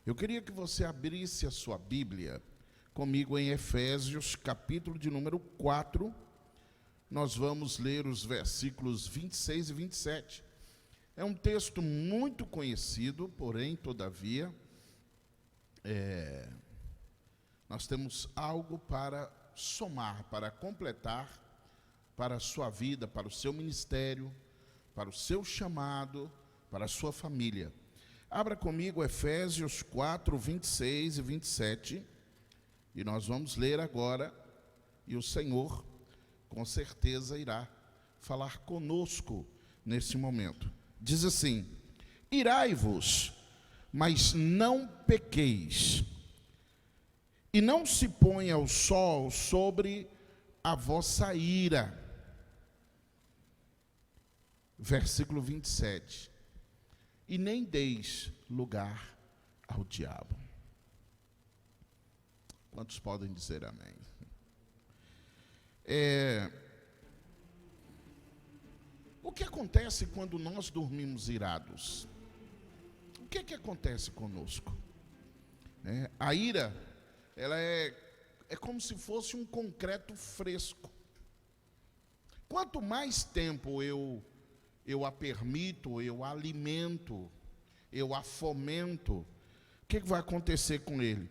Eu queria que você abrisse a sua Bíblia comigo em Efésios, capítulo de número 4. Nós vamos ler os versículos 26 e 27. É um texto muito conhecido, porém, todavia, nós temos algo para somar, para completar para a sua vida, para o seu ministério, para o seu chamado, para a sua família. Abra comigo Efésios 4, 26 e 27, e nós vamos ler agora, e o Senhor, com certeza, irá falar conosco nesse momento. Diz assim: irai-vos, mas não pequeis, e não se ponha o sol sobre a vossa ira. Versículo 27. E nem deis lugar ao diabo. Quantos podem dizer amém? O que acontece quando nós dormimos irados? O que acontece conosco? A ira, ela é como se fosse um concreto fresco. Quanto mais tempo eu a permito, eu a alimento, eu a fomento, o que vai acontecer com ele?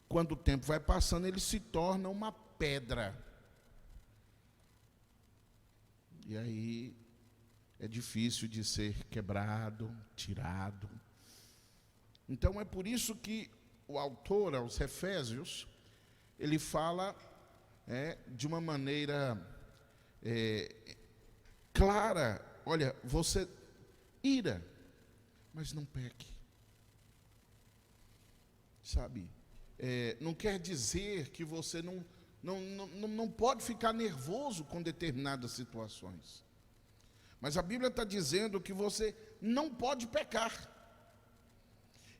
Quando o tempo vai passando, ele se torna uma pedra. E aí é difícil de ser quebrado, tirado. Então é por isso que o autor aos Efésios, ele fala de uma maneira clara: olha, você ira, mas não peque. Sabe? Não quer dizer que você não pode ficar nervoso com determinadas situações. Mas a Bíblia está dizendo que você não pode pecar.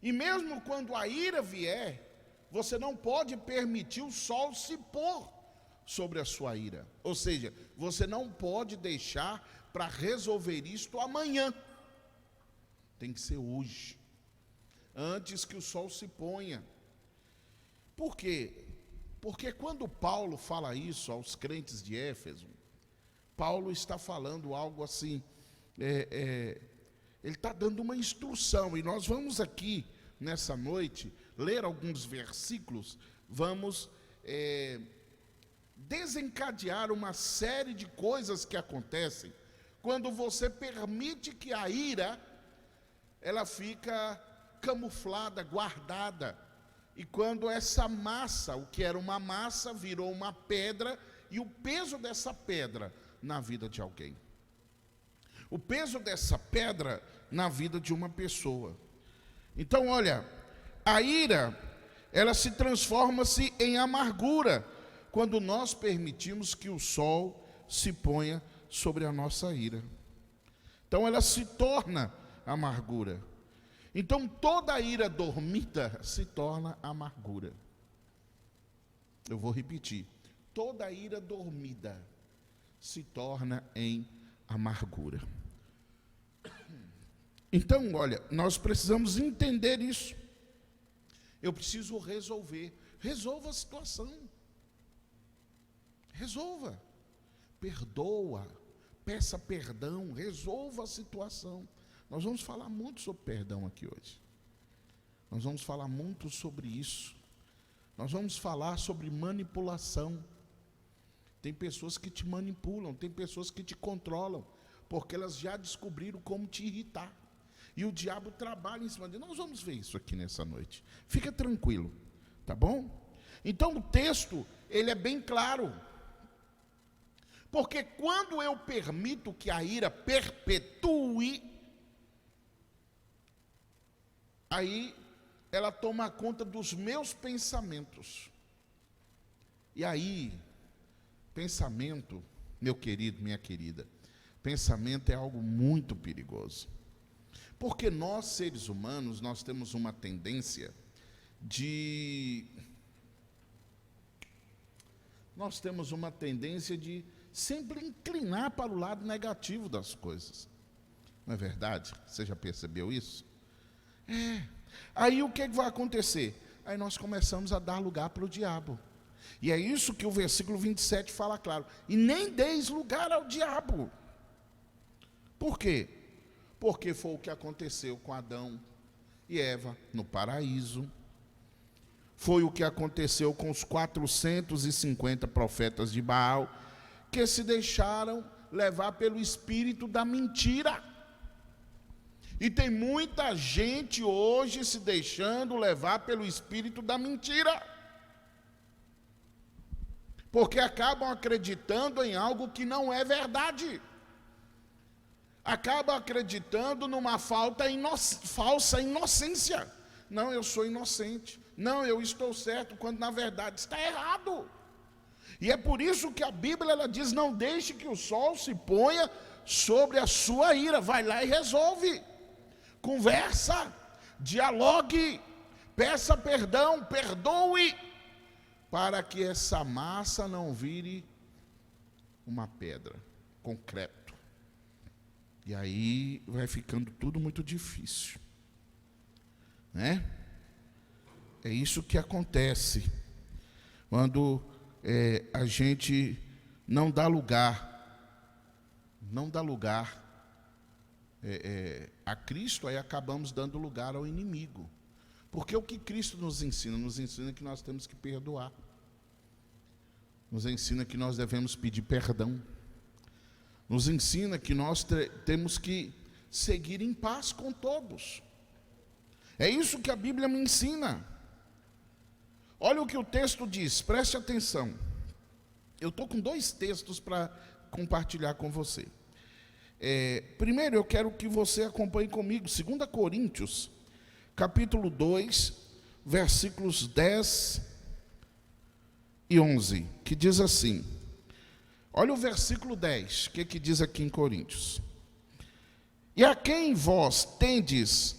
E mesmo quando a ira vier, você não pode permitir o sol se pôr sobre a sua ira. Ou seja, você não pode deixar para resolver isto amanhã. Tem que ser hoje, antes que o sol se ponha. Por quê? Porque quando Paulo fala isso aos crentes de Éfeso, Paulo está falando algo assim, ele está dando uma instrução, e nós vamos aqui, nessa noite, ler alguns versículos, vamos desencadear uma série de coisas que acontecem quando você permite que a ira, ela fica camuflada, guardada, e quando essa massa, o que era uma massa, virou uma pedra, e o peso dessa pedra na vida de alguém, o peso dessa pedra na vida de uma pessoa. Então, olha, a ira, ela se transforma-se em amargura quando nós permitimos que o sol se ponha sobre a nossa ira. Então ela se torna amargura. Então toda a ira dormida se torna amargura. Eu vou repetir: toda a ira dormida se torna em amargura. Então, olha, nós precisamos entender isso. Eu preciso resolver. Resolva a situação. Resolva. Perdoa. Peça perdão. Resolva a situação. Nós vamos falar muito sobre perdão aqui hoje. Nós vamos falar muito sobre isso. Nós vamos falar sobre manipulação. Tem pessoas que te manipulam, tem pessoas que te controlam, porque elas já descobriram como te irritar. E o diabo trabalha em cima de nós. Vamos ver isso aqui nessa noite. Fica tranquilo, tá bom? Então o texto, ele é bem claro. Porque quando eu permito que a ira perpetue, aí ela toma conta dos meus pensamentos. E aí, pensamento, meu querido, minha querida, pensamento é algo muito perigoso. Porque nós, seres humanos, nós temos uma tendência de sempre inclinar para o lado negativo das coisas. Não é verdade? Você já percebeu isso? Aí o que vai acontecer? Aí nós começamos a dar lugar para o diabo. E é isso que o versículo 27 fala claro. E nem deis lugar ao diabo. Por quê? Porque foi o que aconteceu com Adão e Eva no paraíso. Foi o que aconteceu com os 450 profetas de Baal, que se deixaram levar pelo espírito da mentira. E tem muita gente hoje se deixando levar pelo espírito da mentira. Porque acabam acreditando em algo que não é verdade. Acabam acreditando numa falsa inocência. Não, eu sou inocente. Não, eu estou certo, quando na verdade está errado. E é por isso que a Bíblia ela diz, não deixe que o sol se ponha sobre a sua ira. Vai lá e resolve. Conversa, dialogue, peça perdão, perdoe, para que essa massa não vire uma pedra, concreto. E aí vai ficando tudo muito difícil, né? É isso que acontece quando a gente não dá lugar a Cristo, aí acabamos dando lugar ao inimigo. Porque o que Cristo nos ensina? Nos ensina que nós temos que perdoar. Nos ensina que nós devemos pedir perdão. Nos ensina que nós temos que seguir em paz com todos. É isso que a Bíblia me ensina. Olha o que o texto diz, preste atenção. Eu estou com 2 textos para compartilhar com você. Primeiro eu quero que você acompanhe comigo, 2 Coríntios, capítulo 2, versículos 10 e 11, que diz assim, olha o versículo 10, o que diz aqui em Coríntios. E a quem vós tendes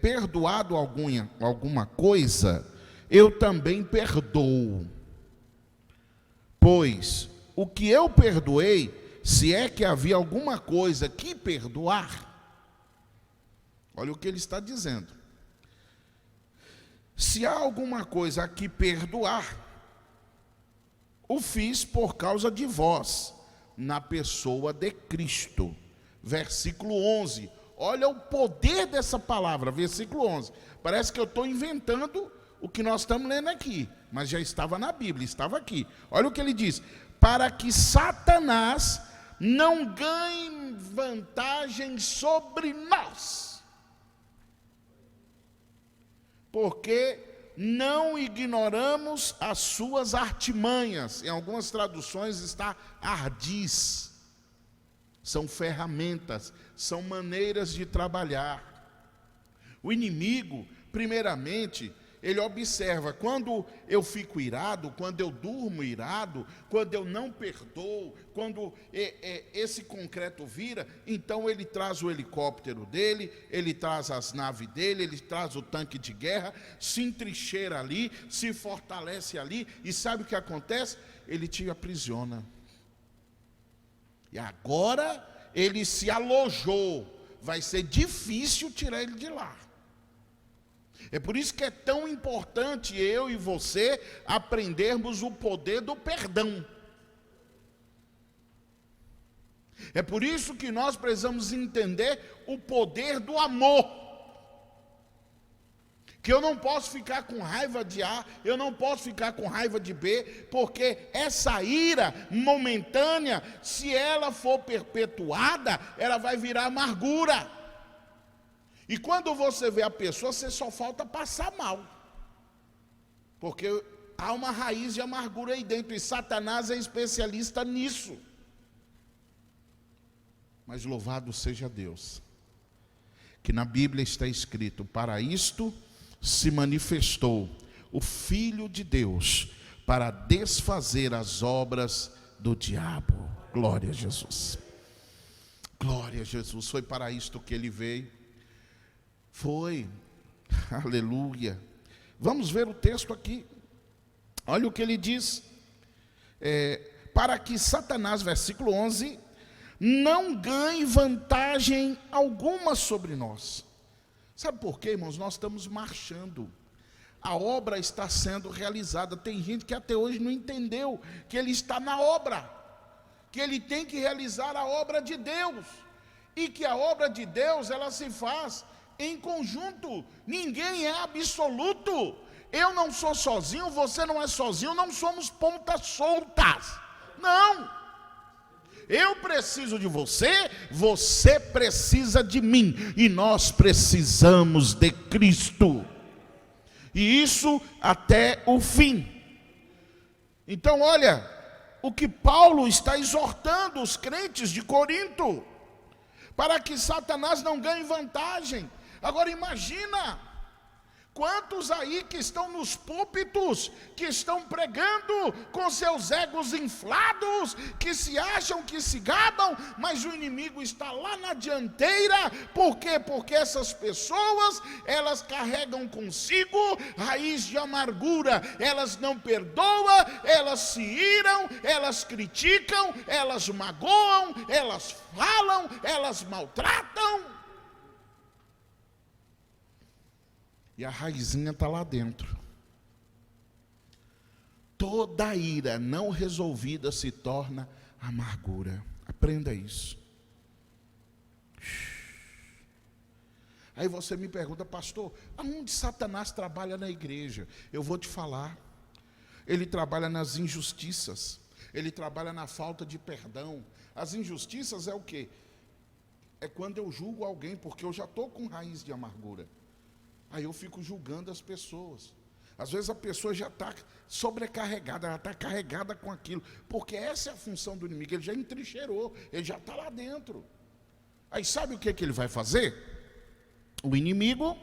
perdoado alguma coisa, eu também perdoo. Pois o que eu perdoei, se é que havia alguma coisa que perdoar, olha o que ele está dizendo. Se há alguma coisa a que perdoar, o fiz por causa de vós, na pessoa de Cristo. Versículo 11. Olha o poder dessa palavra, versículo 11. Parece que eu estou inventando o que nós estamos lendo aqui, mas já estava na Bíblia, estava aqui. Olha o que ele diz: para que Satanás não ganhe vantagem sobre nós, porque não ignoramos as suas artimanhas. Em algumas traduções está ardis. São ferramentas, são maneiras de trabalhar. O inimigo, primeiramente, ele observa, quando eu fico irado, quando eu durmo irado, quando eu não perdoo, quando esse concreto vira, então ele traz o helicóptero dele, ele traz as naves dele, ele traz o tanque de guerra, se entrincheira ali, se fortalece ali, e sabe o que acontece? Ele te aprisiona. E agora ele se alojou, vai ser difícil tirar ele de lá. É por isso que é tão importante eu e você aprendermos o poder do perdão. É por isso que nós precisamos entender o poder do amor. Que eu não posso ficar com raiva de A, eu não posso ficar com raiva de B, porque essa ira momentânea, se ela for perpetuada, ela vai virar amargura. E quando você vê a pessoa, você só falta passar mal. Porque há uma raiz de amargura aí dentro, e Satanás é especialista nisso. Mas louvado seja Deus, que na Bíblia está escrito: para isto se manifestou o Filho de Deus, para desfazer as obras do diabo. Glória a Jesus. Glória a Jesus. Foi para isto que ele veio. Foi. Aleluia. Vamos ver o texto aqui. Olha o que ele diz. Para que Satanás, versículo 11, não ganhe vantagem alguma sobre nós. Sabe por quê, irmãos? Nós estamos marchando. A obra está sendo realizada. Tem gente que até hoje não entendeu que ele está na obra, que ele tem que realizar a obra de Deus, e que a obra de Deus, ela se faz em conjunto. Ninguém é absoluto. Eu não sou sozinho, você não é sozinho, não somos pontas soltas. Não. Eu preciso de você, você precisa de mim, e nós precisamos de Cristo. E isso até o fim. Então, olha, o que Paulo está exortando os crentes de Corinto, para que Satanás não ganhe vantagem. Agora imagina, quantos aí que estão nos púlpitos, que estão pregando com seus egos inflados, que se acham, que se gabam, mas o inimigo está lá na dianteira. Por quê? Porque essas pessoas, elas carregam consigo raiz de amargura, elas não perdoam, elas se iram, elas criticam, elas magoam, elas falam, elas maltratam. E a raizinha está lá dentro. Toda ira não resolvida se torna amargura. Aprenda isso. Aí você me pergunta, pastor, aonde Satanás trabalha na igreja? Eu vou te falar. Ele trabalha nas injustiças. Ele trabalha na falta de perdão. As injustiças é o quê? É quando eu julgo alguém, porque eu já estou com raiz de amargura. Aí eu fico julgando as pessoas. Às vezes a pessoa já está sobrecarregada, ela está carregada com aquilo, porque essa é a função do inimigo. Ele já entrincheirou, ele já está lá dentro. Aí sabe o que ele vai fazer? O inimigo,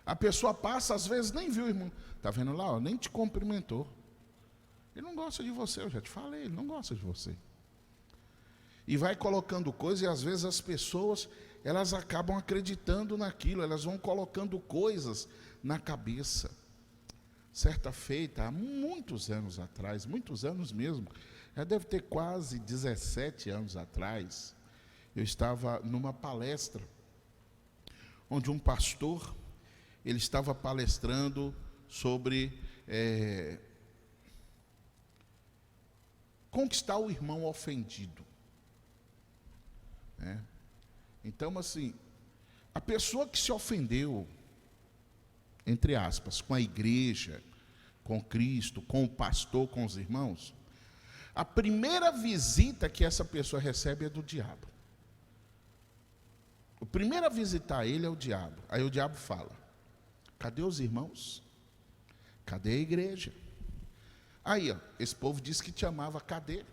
a pessoa passa, às vezes nem viu, irmão. Está vendo lá, ó, nem te cumprimentou. Ele não gosta de você, eu já te falei, ele não gosta de você. E vai colocando coisas, e às vezes as pessoas, elas acabam acreditando naquilo, elas vão colocando coisas na cabeça. Certa feita, há muitos anos atrás, muitos anos mesmo, já deve ter quase 17 anos atrás, eu estava numa palestra, onde um pastor, ele estava palestrando sobre conquistar o irmão ofendido. Então, assim, a pessoa que se ofendeu, entre aspas, com a igreja, com Cristo, com o pastor, com os irmãos, a primeira visita que essa pessoa recebe é do diabo. O primeiro a visitar ele é o diabo. Aí o diabo fala, cadê os irmãos? Cadê a igreja? Aí, ó, esse povo disse que te amava, cadê?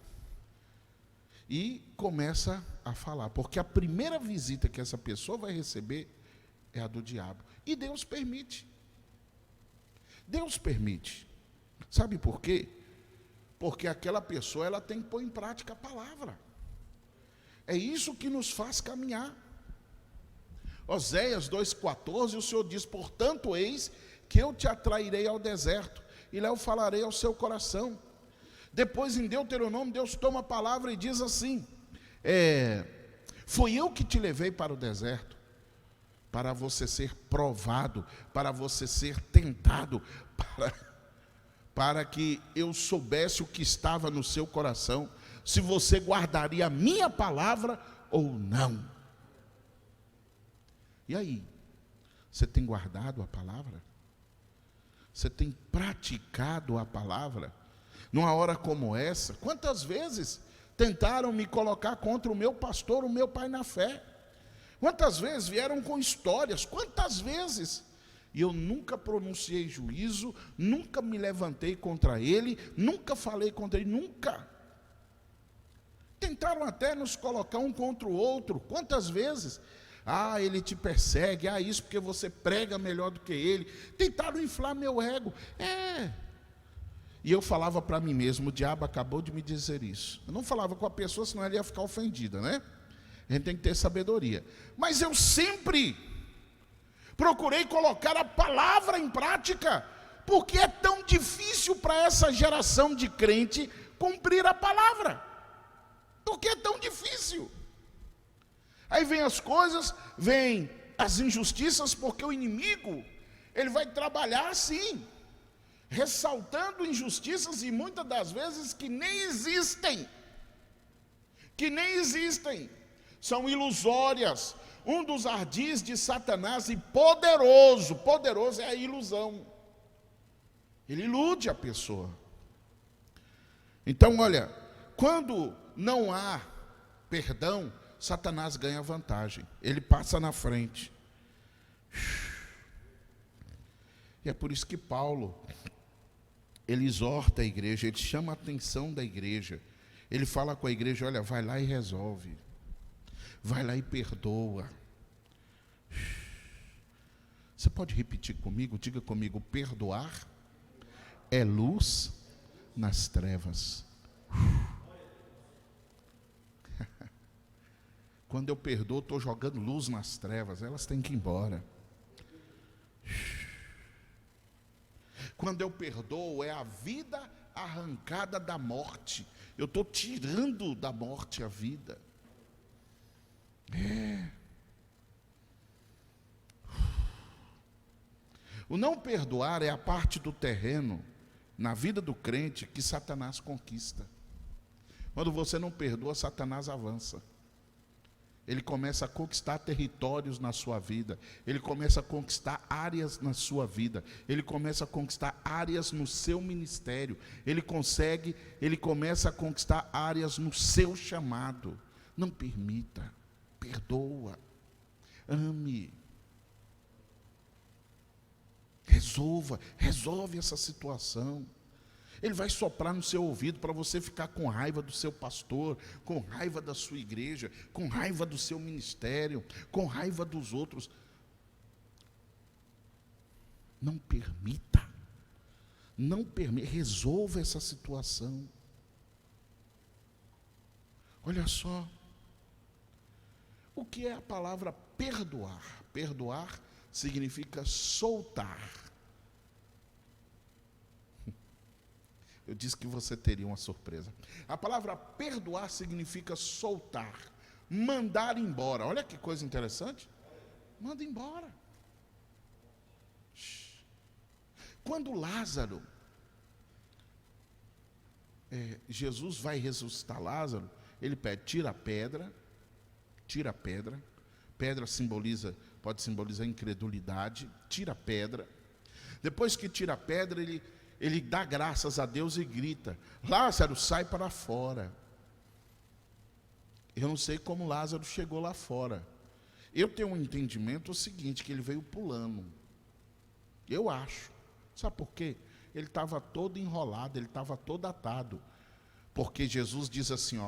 E começa a falar, porque a primeira visita que essa pessoa vai receber é a do diabo. E Deus permite. Deus permite. Sabe por quê? Porque aquela pessoa, ela tem que pôr em prática a palavra. É isso que nos faz caminhar. Oséias 2,14, o Senhor diz, portanto, eis que eu te atrairei ao deserto, e lá eu falarei ao seu coração. Depois, em Deuteronômio, Deus toma a palavra e diz assim, foi eu que te levei para o deserto, para você ser provado, para você ser tentado, para que eu soubesse o que estava no seu coração, se você guardaria a minha palavra ou não. E aí, você tem guardado a palavra? Você tem praticado a palavra? Numa hora como essa, quantas vezes tentaram me colocar contra o meu pastor, o meu pai na fé? Quantas vezes vieram com histórias? Quantas vezes? E eu nunca pronunciei juízo, nunca me levantei contra ele, nunca falei contra ele, nunca. Tentaram até nos colocar um contra o outro. Quantas vezes? Ah, ele te persegue, isso porque você prega melhor do que ele. Tentaram inflar meu ego. E eu falava para mim mesmo, o diabo acabou de me dizer isso. Eu não falava com a pessoa, senão ela ia ficar ofendida, né? A gente tem que ter sabedoria. Mas eu sempre procurei colocar a palavra em prática, porque é tão difícil para essa geração de crente cumprir a palavra. Porque é tão difícil. Aí vem as coisas, vem as injustiças, porque o inimigo, ele vai trabalhar assim, ressaltando injustiças e muitas das vezes que nem existem. Que nem existem. São ilusórias. Um dos ardis de Satanás, e poderoso é a ilusão. Ele ilude a pessoa. Então, olha, quando não há perdão, Satanás ganha vantagem. Ele passa na frente. E é por isso que Paulo, ele exorta a igreja, ele chama a atenção da igreja. Ele fala com a igreja, olha, vai lá e resolve. Vai lá e perdoa. Você pode repetir comigo? Diga comigo, perdoar é luz nas trevas. Quando eu perdoo, estou jogando luz nas trevas, elas têm que ir embora. Quando eu perdoo, é a vida arrancada da morte. Eu estou tirando da morte a vida. O não perdoar é a parte do terreno na vida do crente que Satanás conquista. Quando você não perdoa, Satanás avança. Ele começa a conquistar territórios na sua vida. Ele começa a conquistar áreas na sua vida. Ele começa a conquistar áreas no seu ministério. Ele começa a conquistar áreas no seu chamado. Não permita, perdoa, ame. Resolve essa situação. Ele vai soprar no seu ouvido para você ficar com raiva do seu pastor, com raiva da sua igreja, com raiva do seu ministério, com raiva dos outros. Não permita, resolva essa situação. Olha só, o que é a palavra perdoar? Perdoar significa soltar. Eu disse que você teria uma surpresa. A palavra perdoar significa soltar, mandar embora. Olha que coisa interessante. Manda embora. Quando Lázaro, Jesus vai ressuscitar Lázaro, ele pede, tira a pedra. Pedra pode simbolizar incredulidade. Tira a pedra. Depois que tira a pedra, ele dá graças a Deus e grita, Lázaro, sai para fora. Eu não sei como Lázaro chegou lá fora. Eu tenho um entendimento o seguinte, que ele veio pulando. Eu acho. Sabe por quê? Ele estava todo enrolado, ele estava todo atado. Porque Jesus diz assim,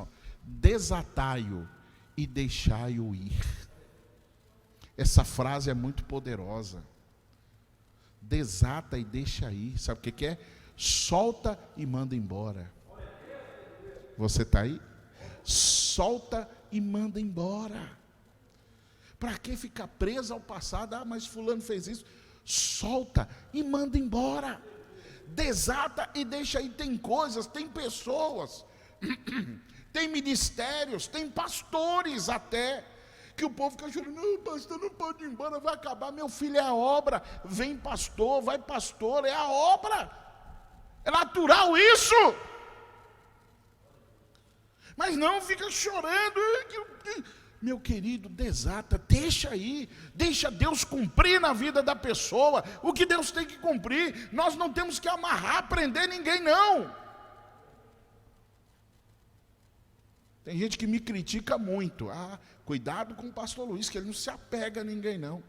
desatai-o e deixai-o ir. Essa frase é muito poderosa. Desata e deixa ir. Sabe o que é? Solta e manda embora. Você está aí? Solta e manda embora. Para que ficar preso ao passado? Mas fulano fez isso. Solta e manda embora. Desata e deixa ir. Tem coisas, tem pessoas, tem ministérios, tem pastores até, que o povo fica chorando, não, pastor, não pode ir embora, vai acabar. Meu filho, é a obra. Vem pastor, vai pastor, é a obra. É natural isso. Mas não fica chorando. Meu querido, desata, deixa aí. Deixa Deus cumprir na vida da pessoa o que Deus tem que cumprir. Nós não temos que amarrar, prender ninguém, não. Tem gente que me critica muito. Cuidado com o pastor Luiz, que ele não se apega a ninguém, não.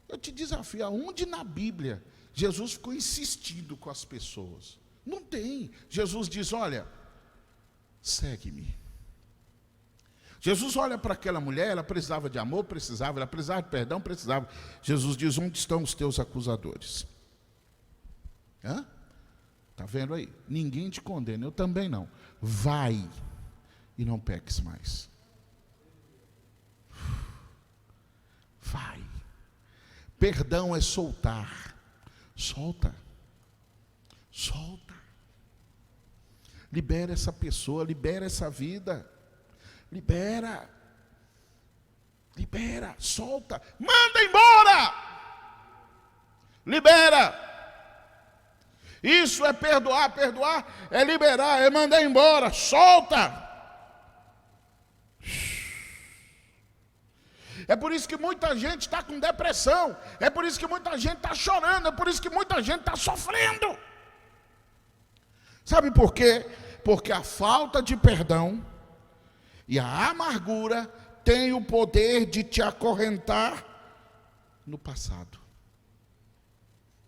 Eu te desafio, aonde na Bíblia Jesus ficou insistindo com as pessoas? Não tem. Jesus diz, olha, segue-me. Jesus olha para aquela mulher, ela precisava de amor, ela precisava de perdão, precisava. Jesus diz, onde estão os teus acusadores? Está vendo aí? Ninguém te condena, eu também não. Vai e não peques mais. Vai. Perdão é soltar. Solta. Libera essa pessoa, libera essa vida. Libera. Libera, solta, manda embora. Libera. Isso é perdoar, perdoar é liberar, é mandar embora, solta. É por isso que muita gente está com depressão, é por isso que muita gente está chorando, é por isso que muita gente está sofrendo. Sabe por quê? Porque a falta de perdão e a amargura tem o poder de te acorrentar no passado.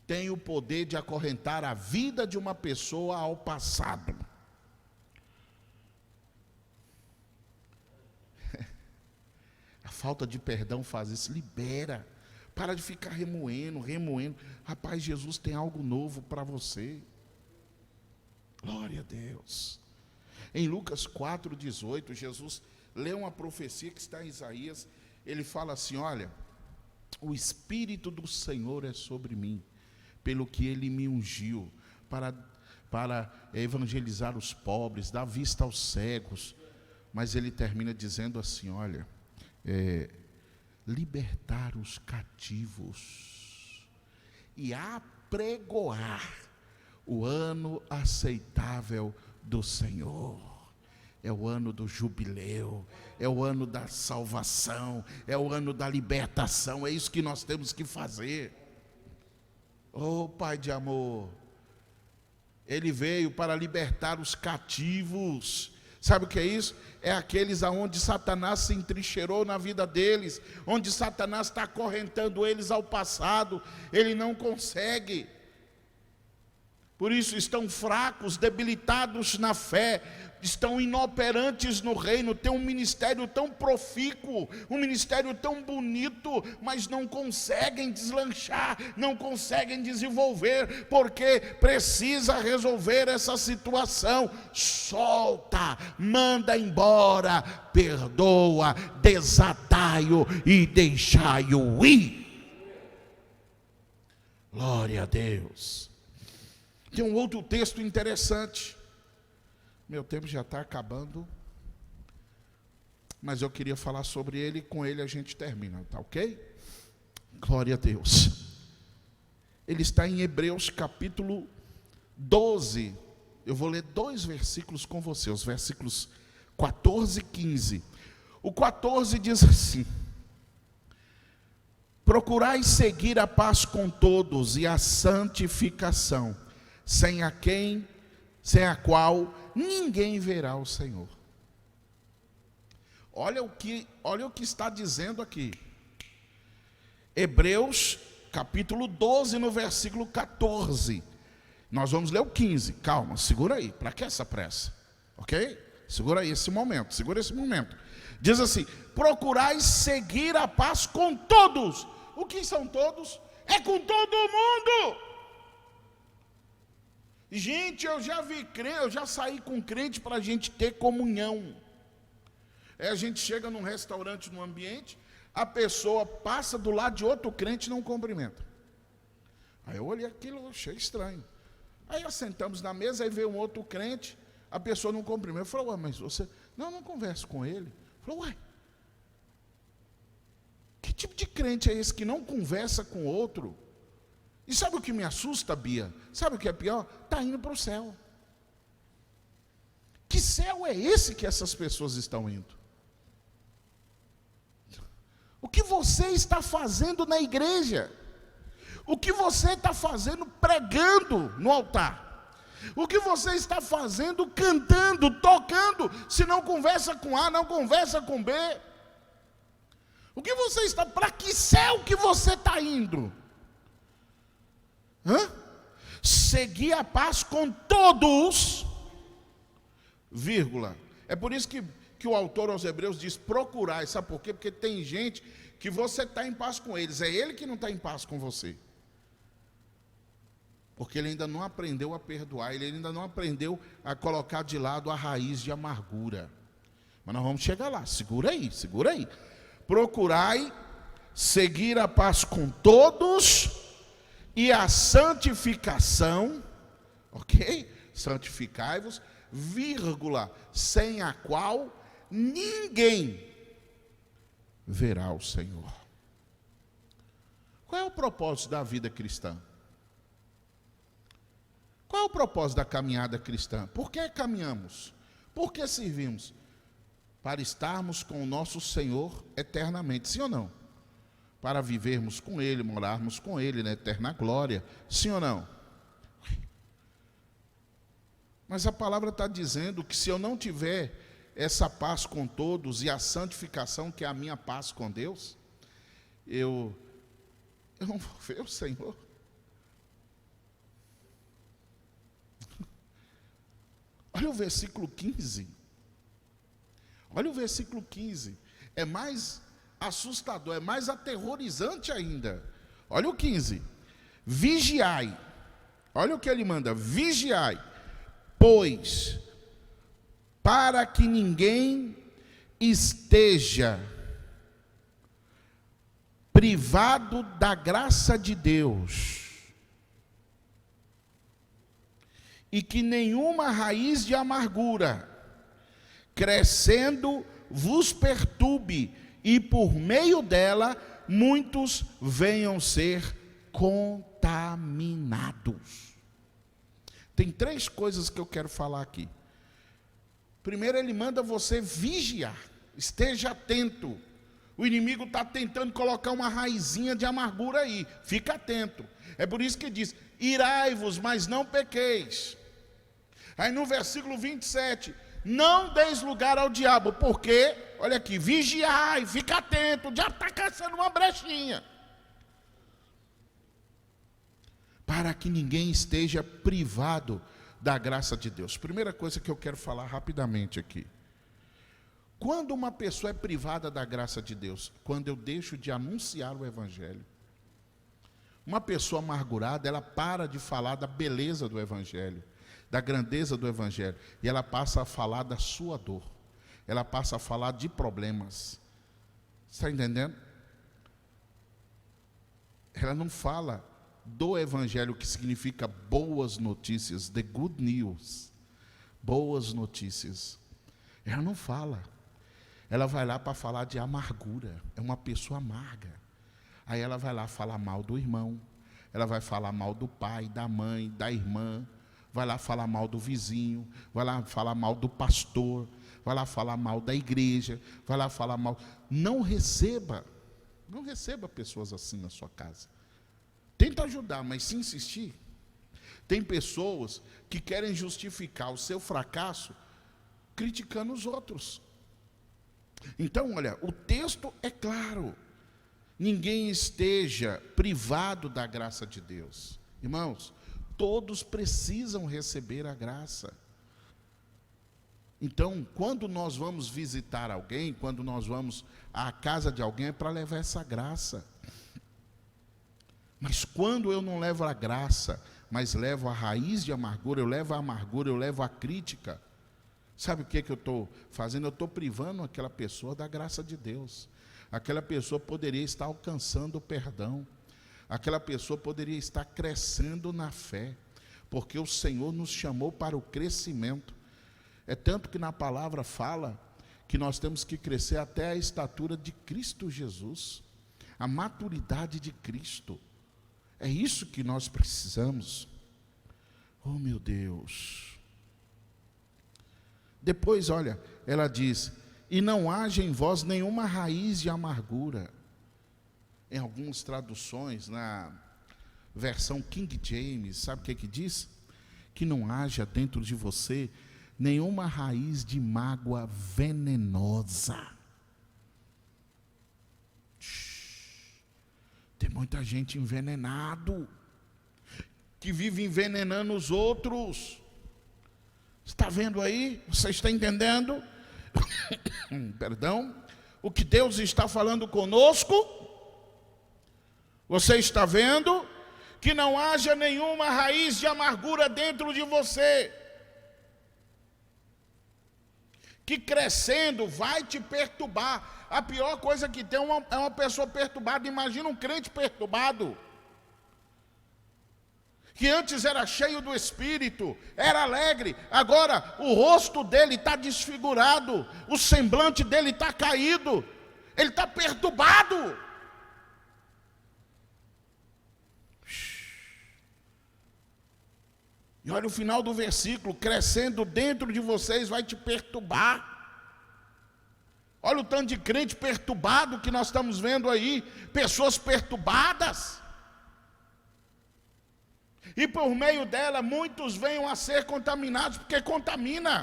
Tem o poder de acorrentar a vida de uma pessoa ao passado. A falta de perdão faz isso, libera. Para de ficar remoendo. Rapaz, Jesus tem algo novo para você. Glória a Deus. Em Lucas 4,18, Jesus lê uma profecia que está em Isaías. Ele fala assim, olha, o Espírito do Senhor é sobre mim, pelo que Ele me ungiu, para evangelizar os pobres, dar vista aos cegos. Mas Ele termina dizendo assim, olha, libertar os cativos e apregoar o ano aceitável do Senhor. É o ano do jubileu, é o ano da salvação, é o ano da libertação. É isso que nós temos que fazer. Oh, Pai de amor, Ele veio para libertar os cativos. Sabe o que é isso? É aqueles aonde Satanás se entrincheirou na vida deles, onde Satanás está acorrentando eles ao passado. Ele não consegue. Por isso estão fracos, debilitados na fé, estão inoperantes no reino. Tem um ministério tão profícuo, um ministério tão bonito, mas não conseguem deslanchar, não conseguem desenvolver, porque precisa resolver essa situação. Solta, manda embora, perdoa, desatai-o e deixai-o ir. Glória a Deus. Tem um outro texto interessante. Meu tempo já está acabando, mas eu queria falar sobre ele, e com ele a gente termina, tá ok? Glória a Deus. Ele está em Hebreus capítulo 12. Eu vou ler 2 versículos com você, os versículos 14 e 15. O 14 diz assim: procurai seguir a paz com todos e a santificação, sem a qual ninguém verá o Senhor. Olha o que está dizendo aqui. Hebreus capítulo 12, no versículo 14. Nós vamos ler o 15. Calma, segura aí. Para que essa pressa? Ok? Segura aí esse momento. Segura esse momento. Diz assim: procurai seguir a paz com todos. O que são todos? É com todo mundo. Gente, eu já saí com crente para a gente ter comunhão. A gente chega num restaurante, num ambiente, a pessoa passa do lado de outro crente e não cumprimenta. Aí eu olhei aquilo, achei estranho. Aí assentamos na mesa, aí veio um outro crente, a pessoa não cumprimenta. Eu falei, ué, mas você... Não converso com ele. Eu falei, ué, que tipo de crente é esse que não conversa com outro? E sabe o que me assusta, Bia? Sabe o que é pior? Está indo para o céu. Que céu é esse que essas pessoas estão indo? O que você está fazendo na igreja? O que você está fazendo pregando no altar? O que você está fazendo cantando, tocando, se não conversa com A, não conversa com B? O que você está... Para que céu que você está indo? Seguir a paz com todos, vírgula. É por isso que o autor aos Hebreus diz procurar. Sabe por quê? Porque tem gente que você está em paz com eles, é ele que não está em paz com você, porque ele ainda não aprendeu a perdoar, ele ainda não aprendeu a colocar de lado a raiz de amargura. Mas nós vamos chegar lá, segura aí. Procurai seguir a paz com todos e a santificação, ok? Santificai-vos, vírgula, sem a qual ninguém verá o Senhor. Qual é o propósito da vida cristã? Qual é o propósito da caminhada cristã? Por que caminhamos? Por que servimos? Para estarmos com o nosso Senhor eternamente, sim ou não? Para vivermos com Ele, morarmos com Ele na eterna glória, sim ou não? Mas a palavra está dizendo que se eu não tiver essa paz com todos e a santificação, que é a minha paz com Deus, eu não vou ver o Senhor. Olha o versículo 15. Olha o versículo 15. É mais assustador, é mais aterrorizante ainda. Olha o 15. Vigiai. Olha o que ele manda. Vigiai, pois, para que ninguém esteja privado da graça de Deus, e que nenhuma raiz de amargura, crescendo, vos perturbe, e por meio dela, muitos venham ser contaminados. Tem 3 coisas que eu quero falar aqui. Primeiro, ele manda você vigiar, esteja atento. O inimigo está tentando colocar uma raizinha de amargura aí, fica atento. É por isso que diz, irai-vos, mas não pequeis. Aí no versículo 27, não deis lugar ao diabo, porque, olha aqui, vigiai, fica atento, o diabo está caçando uma brechinha. Para que ninguém esteja privado da graça de Deus. Primeira coisa que eu quero falar rapidamente aqui. Quando uma pessoa é privada da graça de Deus? Quando eu deixo de anunciar o Evangelho. Uma pessoa amargurada, ela para de falar da beleza do Evangelho, da grandeza do Evangelho, e ela passa a falar da sua dor, ela passa a falar de problemas. Está entendendo? Ela não fala do Evangelho, que significa boas notícias, the good news, boas notícias. Ela não fala. Ela vai lá para falar de amargura, é uma pessoa amarga. Aí ela vai lá falar mal do irmão, ela vai falar mal do pai, da mãe, da irmã, vai lá falar mal do vizinho, vai lá falar mal do pastor, vai lá falar mal da igreja, vai lá falar mal. Não receba pessoas assim na sua casa. Tenta ajudar, mas se insistir. Tem pessoas que querem justificar o seu fracasso criticando os outros. Então, olha, o texto é claro. Ninguém esteja privado da graça de Deus. Irmãos, todos precisam receber a graça. Então, quando nós vamos visitar alguém, quando nós vamos à casa de alguém, é para levar essa graça. Mas quando eu não levo a graça, mas levo a raiz de amargura, eu levo a amargura, eu levo a crítica, sabe o que eu estou fazendo? Eu estou privando aquela pessoa da graça de Deus. Aquela pessoa poderia estar alcançando o perdão. Aquela pessoa poderia estar crescendo na fé, porque o Senhor nos chamou para o crescimento. É tanto que na palavra fala que nós temos que crescer até a estatura de Cristo Jesus, a maturidade de Cristo. É isso que nós precisamos. Oh, meu Deus. Depois, olha, ela diz, e não haja em vós nenhuma raiz de amargura. Em algumas traduções, na versão King James, sabe o que diz? Que não haja dentro de você nenhuma raiz de mágoa venenosa. Tem muita gente envenenado, que vive envenenando os outros. Está vendo aí? Você está entendendo? Perdão. O que Deus está falando conosco? Você está vendo? Que não haja nenhuma raiz de amargura dentro de você, que crescendo vai te perturbar. A pior coisa que tem é uma pessoa perturbada. Imagina um crente perturbado, que antes era cheio do Espírito, era alegre, agora o rosto dele está desfigurado, o semblante dele está caído. Ele está perturbado. E olha o final do versículo: crescendo dentro de vocês vai te perturbar. Olha o tanto de crente perturbado que nós estamos vendo aí, pessoas perturbadas. E por meio dela, muitos venham a ser contaminados, porque contamina.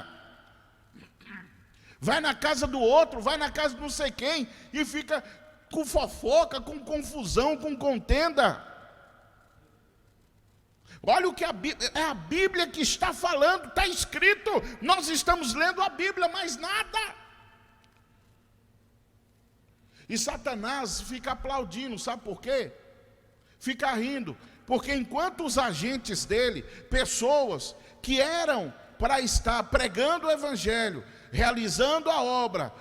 Vai na casa do outro, vai na casa de não sei quem, e fica com fofoca, com confusão, com contenda. Olha o que é a Bíblia que está falando, está escrito. Nós estamos lendo a Bíblia, mais nada. E Satanás fica aplaudindo, sabe por quê? Fica rindo, porque enquanto os agentes dele, pessoas que eram para estar pregando o Evangelho, realizando a obra,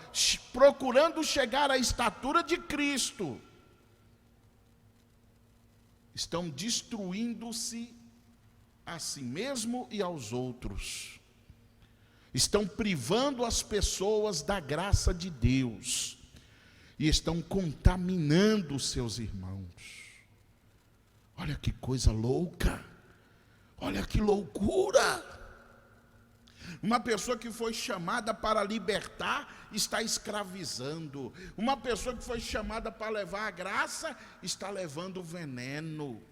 procurando chegar à estatura de Cristo, estão destruindo-se a si mesmo e aos outros, estão privando as pessoas da graça de Deus, e estão contaminando os seus irmãos. Olha que coisa louca, olha que loucura. Uma pessoa que foi chamada para libertar, está escravizando. Uma pessoa que foi chamada para levar a graça, está levando o veneno.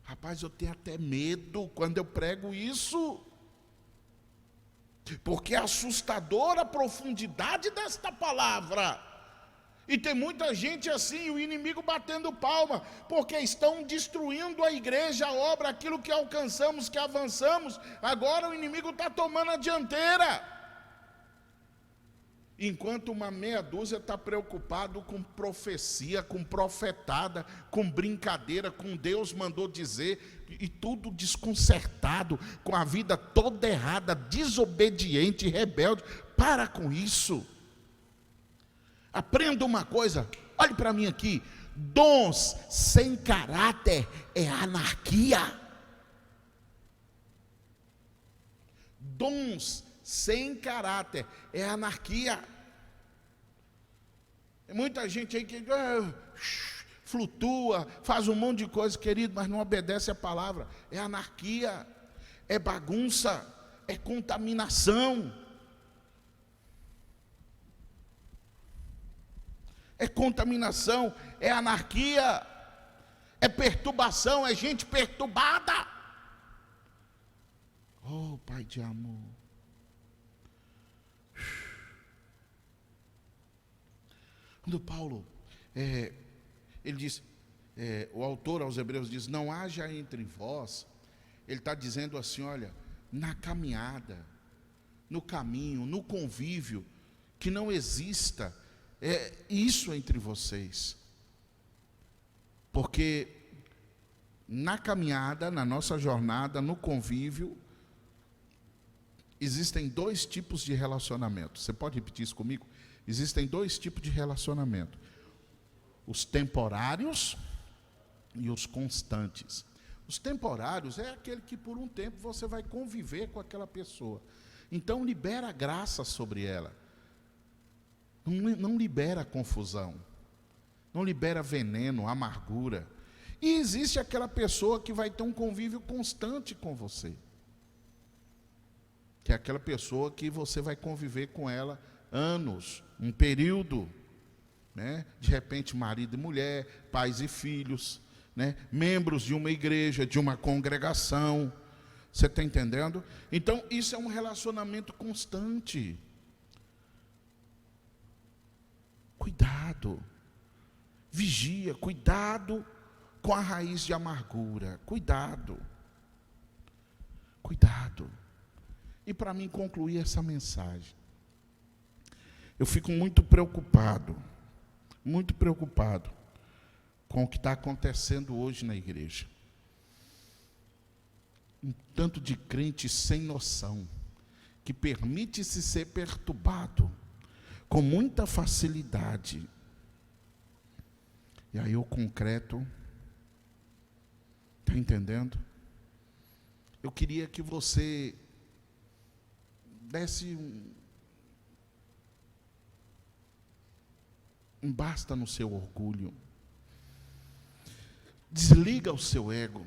Rapaz, eu tenho até medo quando eu prego isso, porque é assustadora a profundidade desta palavra. E tem muita gente assim, o inimigo batendo palma, porque estão destruindo a igreja, a obra, aquilo que alcançamos, que avançamos. Agora o inimigo está tomando a dianteira. Enquanto uma meia dúzia está preocupado com profecia, com profetada, com brincadeira, com Deus mandou dizer, e tudo desconcertado, com a vida toda errada, desobediente, rebelde. Para com isso. Aprenda uma coisa, olhe para mim aqui: dons sem caráter é anarquia. Dons sem caráter é anarquia. Tem muita gente aí que flutua, faz um monte de coisa, querido, mas não obedece a palavra. É anarquia, é bagunça, é contaminação. É contaminação, é anarquia, é perturbação, é gente perturbada. Oh, Pai de amor. Quando Paulo, ele diz, o autor aos Hebreus diz: não haja entre vós, ele está dizendo assim, olha, na caminhada, no caminho, no convívio, que não exista isso entre vocês, porque na caminhada, na nossa jornada, no convívio, existem dois tipos de relacionamento. Você pode repetir isso comigo? Existem dois tipos de relacionamento: os temporários e os constantes. Os temporários é aquele que por um tempo você vai conviver com aquela pessoa, então libera graça sobre ela. Não libera confusão, não libera veneno, amargura. E existe aquela pessoa que vai ter um convívio constante com você, que é aquela pessoa que você vai conviver com ela anos, um período, né? De repente marido e mulher, pais e filhos, né? Membros de uma igreja, de uma congregação. Você está entendendo? Então isso é um relacionamento constante. Cuidado, vigia, cuidado com a raiz de amargura, cuidado. E para mim concluir essa mensagem, eu fico muito preocupado com o que está acontecendo hoje na igreja. Um tanto de crente sem noção, que permite-se ser perturbado com muita facilidade. E aí o concreto, está entendendo? Eu queria que você desse Basta no seu orgulho. Desliga o seu ego.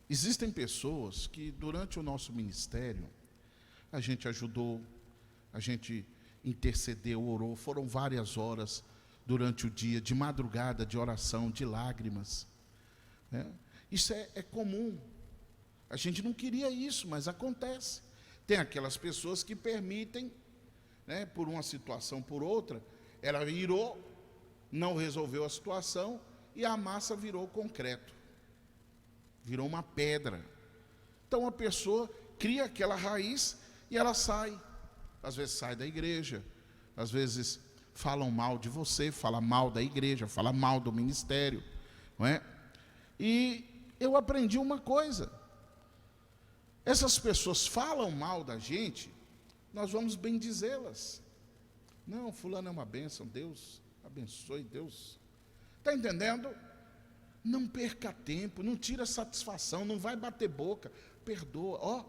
Existem pessoas que durante o nosso ministério, a gente ajudou, a gente intercedeu, orou, foram várias horas durante o dia, de madrugada, de oração, de lágrimas. Né? Isso é comum. A gente não queria isso, mas acontece. Tem aquelas pessoas que permitem, né, por uma situação, por outra, ela virou, não resolveu a situação e a massa virou concreto, virou uma pedra. Então a pessoa cria aquela raiz e ela sai. Às vezes sai da igreja, às vezes falam mal de você, fala mal da igreja, fala mal do ministério, não é? E eu aprendi uma coisa: essas pessoas falam mal da gente, nós vamos bendizê-las. Não, fulano é uma bênção, Deus abençoe, Deus. Está entendendo? Não perca tempo, não tira satisfação, não vai bater boca, perdoa. Ó,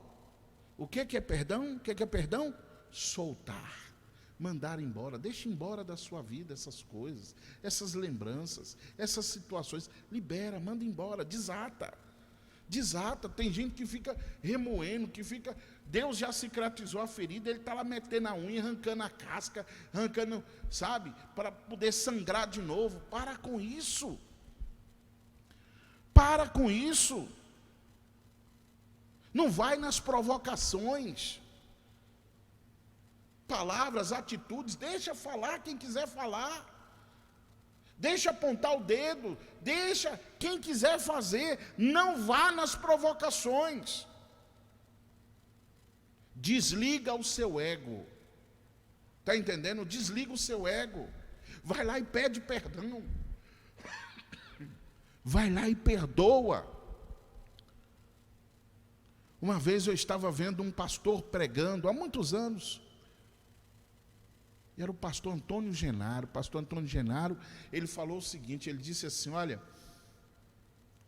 o que é perdão? O que é perdão? Soltar, mandar embora, deixa embora da sua vida essas coisas, essas lembranças, essas situações, libera, manda embora, desata. Desata. Tem gente que fica remoendo, que fica, Deus já cicatrizou a ferida, ele está lá metendo a unha, arrancando a casca, arrancando, sabe, para poder sangrar de novo. Para com isso. Para com isso. Não vai nas provocações. Palavras, atitudes, deixa falar quem quiser falar. Deixa apontar o dedo, deixa quem quiser fazer, não vá nas provocações. Desliga o seu ego. Está entendendo? Desliga o seu ego. Vai lá e pede perdão. Vai lá e perdoa. Uma vez eu estava vendo um pastor pregando, há muitos anos. Era o pastor Antônio Genaro. O pastor Antônio Genaro, ele falou o seguinte, ele disse assim, olha,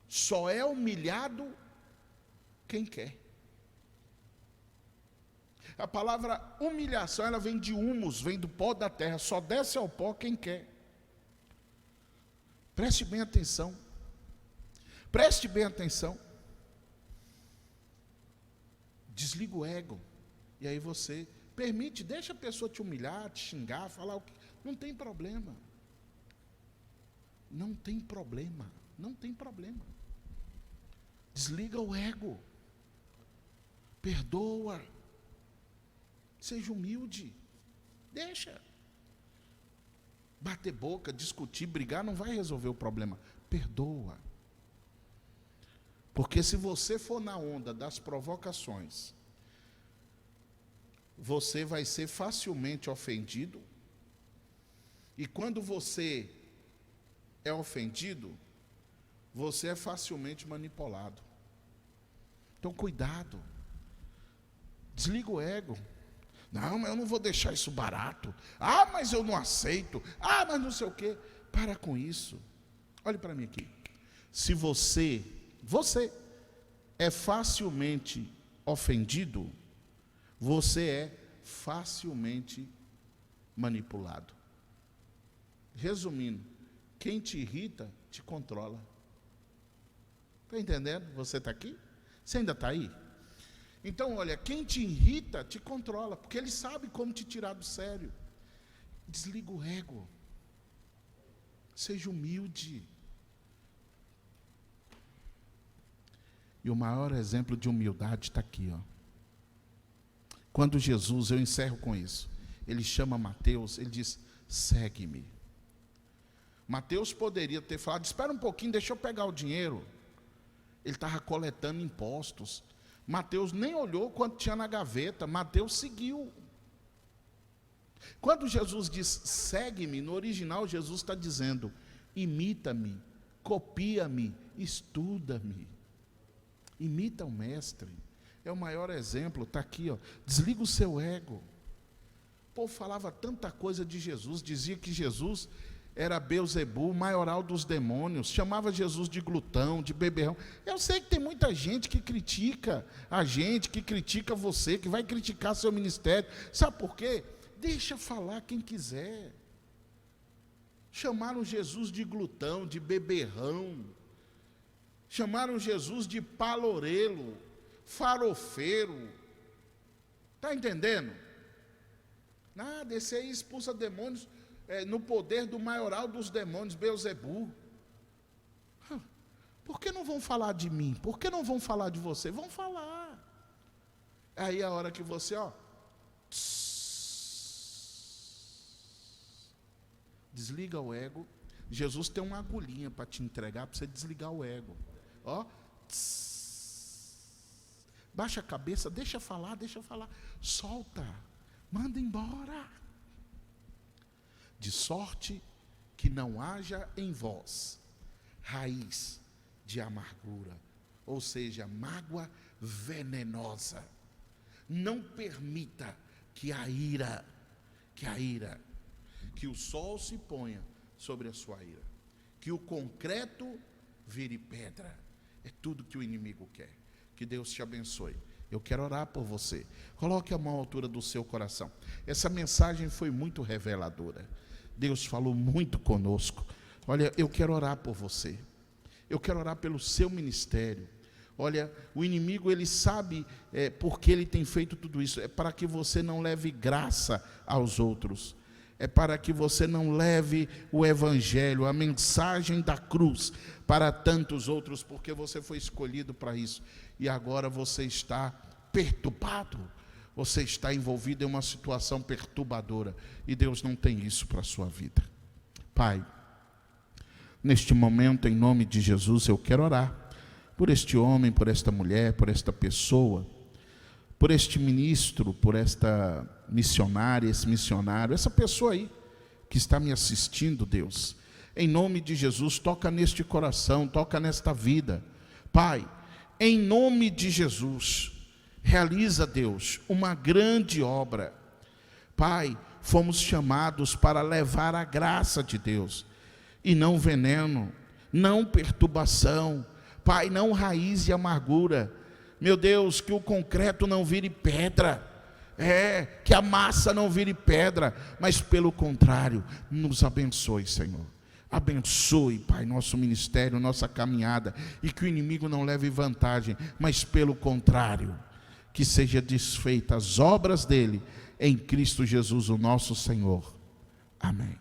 só é humilhado quem quer. A palavra humilhação, ela vem de humus, vem do pó da terra, só desce ao pó quem quer. Preste bem atenção. Preste bem atenção. Desliga o ego. E aí você permite, deixa a pessoa te humilhar, te xingar, falar o que. Não tem problema. Não tem problema. Não tem problema. Desliga o ego. Perdoa. Seja humilde. Deixa. Bater boca, discutir, brigar, não vai resolver o problema. Perdoa. Porque se você for na onda das provocações, você vai ser facilmente ofendido. E quando você é ofendido, você é facilmente manipulado. Então, cuidado. Desliga o ego. Não, mas eu não vou deixar isso barato. Ah, mas eu não aceito. Ah, mas não sei o quê. Para com isso. Olhe para mim aqui. Se você é facilmente ofendido, você é facilmente manipulado. Resumindo, quem te irrita, te controla. Está entendendo? Você está aqui? Você ainda está aí? Então, olha, quem te irrita, te controla, porque ele sabe como te tirar do sério. Desliga o ego. Seja humilde. E o maior exemplo de humildade está aqui, ó. Quando Jesus, eu encerro com isso, ele chama Mateus, ele diz, segue-me. Mateus poderia ter falado, espera um pouquinho, deixa eu pegar o dinheiro. Ele estava coletando impostos. Mateus nem olhou quanto tinha na gaveta, Mateus seguiu. Quando Jesus diz, segue-me, no original Jesus está dizendo, imita-me, copia-me, estuda-me. Imita o mestre. É o maior exemplo, está aqui, ó. Desliga o seu ego. O povo falava tanta coisa de Jesus, dizia que Jesus era Beelzebu, maioral dos demônios, chamava Jesus de glutão, de beberrão. Eu sei que tem muita gente que critica a gente, que critica você, que vai criticar seu ministério. Sabe por quê? Deixa falar quem quiser. Chamaram Jesus de glutão, de beberrão. Chamaram Jesus de palorelo, farofeiro. Está entendendo? Nada, esse aí expulsa demônios no poder do maioral dos demônios, Beelzebu. Por que não vão falar de mim? Por que não vão falar de você? Vão falar. Aí a hora que você, desliga o ego. Jesus tem uma agulhinha para te entregar, para você desligar o ego. Baixa a cabeça, deixa falar, solta, manda embora. De sorte que não haja em vós raiz de amargura, ou seja, mágoa venenosa. Não permita que o sol se ponha sobre a sua ira, que o concreto vire pedra. É tudo que o inimigo quer. Que Deus te abençoe. Eu quero orar por você. Coloque a mão à altura do seu coração. Essa mensagem foi muito reveladora. Deus falou muito conosco. Olha, eu quero orar por você. Eu quero orar pelo seu ministério. Olha, o inimigo, ele sabe porque ele tem feito tudo isso. É para que você não leve graça aos outros. É para que você não leve o evangelho, a mensagem da cruz para tantos outros, porque você foi escolhido para isso. E agora você está perturbado. Você está envolvido em uma situação perturbadora. E Deus não tem isso para a sua vida. Pai, neste momento, em nome de Jesus, eu quero orar por este homem, por esta mulher, por esta pessoa, por este ministro, por esta missionária, esse missionário, essa pessoa aí que está me assistindo, Deus. Em nome de Jesus, toca neste coração, toca nesta vida. Pai, em nome de Jesus, realiza, Deus, uma grande obra. Pai, fomos chamados para levar a graça de Deus, e não veneno, não perturbação. Pai, não raiz e amargura. Meu Deus, que o concreto não vire pedra. Que a massa não vire pedra, mas pelo contrário, nos abençoe, Senhor. Abençoe, Pai, nosso ministério, nossa caminhada, e que o inimigo não leve vantagem, mas pelo contrário, que seja desfeita as obras dele em Cristo Jesus, o nosso Senhor. Amém.